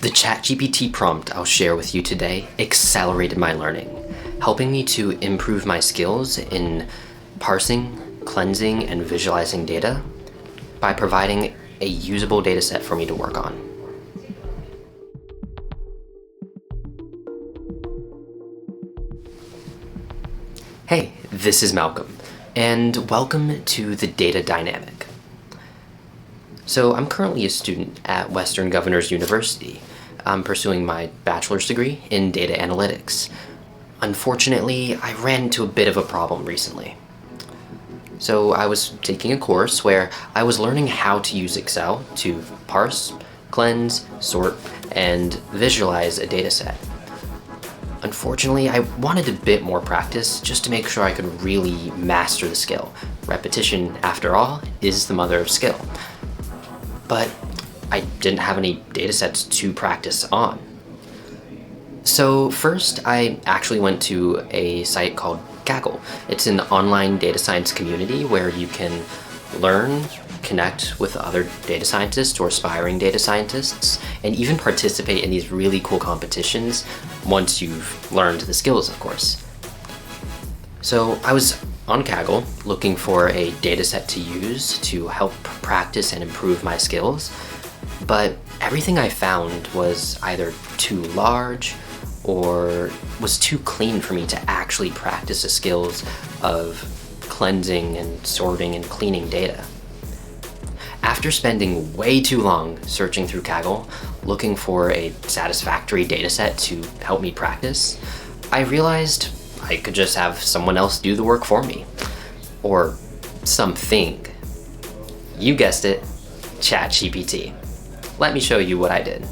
The ChatGPT prompt I'll share with you today accelerated my learning, helping me to improve my skills in parsing, cleansing, and visualizing data by providing a usable data set for me to work on. Hey, this is Malcolm, and welcome to the Data Dynamic. So I'm currently a student at Western Governors University. I'm pursuing my bachelor's degree in data analytics. Unfortunately, I ran into a bit of a problem recently. So I was taking a course where I was learning how to use Excel to parse, cleanse, sort, and visualize a data set. Unfortunately, I wanted a bit more practice just to make sure I could really master the skill. Repetition, after all, is the mother of skill. But I didn't have any datasets to practice on. So first, I actually went to a site called Kaggle. It's an online data science community where you can learn, connect with other data scientists or aspiring data scientists, and even participate in these really cool competitions once you've learned the skills, of course. So I was on Kaggle looking for a dataset to use to help practice and improve my skills, but everything I found was either too large or was too clean for me to actually practice the skills of cleansing and sorting and cleaning data. After spending way too long searching through Kaggle, looking for a satisfactory dataset to help me practice, I realized I could just have someone else do the work for me. Or something. You guessed it, ChatGPT. Let me show you what I did.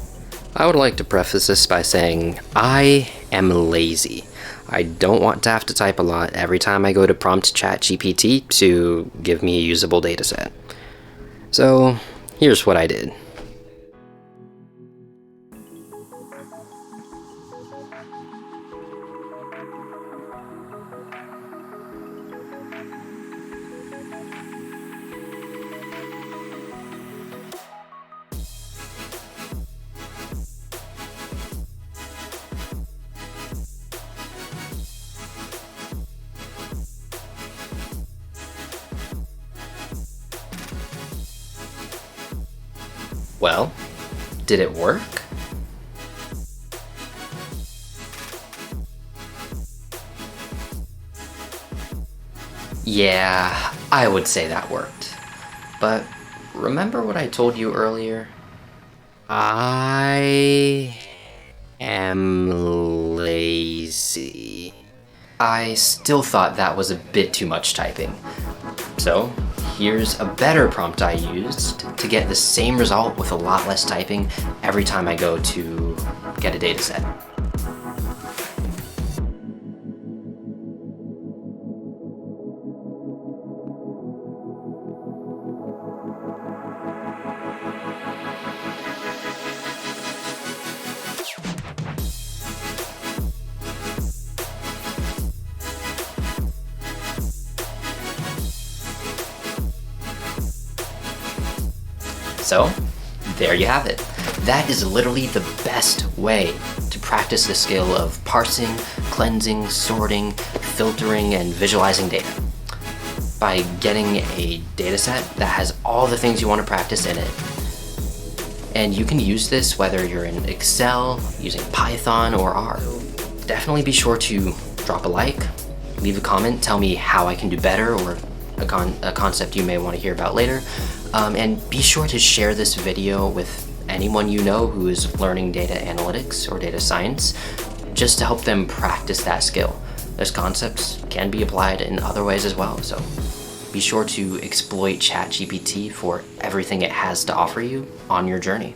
I would like to preface this by saying I am lazy. I don't want to have to type a lot every time I go to prompt ChatGPT to give me a usable dataset. So here's what I did. Well, did it work? Yeah, I would say that worked. But remember what I told you earlier? I am lazy. I still thought that was a bit too much typing. So here's a better prompt I used to get the same result with a lot less typing every time I go to get a dataset. So, there you have it. That is literally the best way to practice the skill of parsing, cleansing, sorting, filtering, and visualizing data. By getting a dataset that has all the things you want to practice in it. And you can use this whether you're in Excel, using Python, or R. Definitely be sure to drop a like, leave a comment, tell me how I can do better, or a concept you may want to hear about later. And be sure to share this video with anyone you know who is learning data analytics or data science, just to help them practice that skill. Those concepts can be applied in other ways as well, so be sure to exploit ChatGPT for everything it has to offer you on your journey.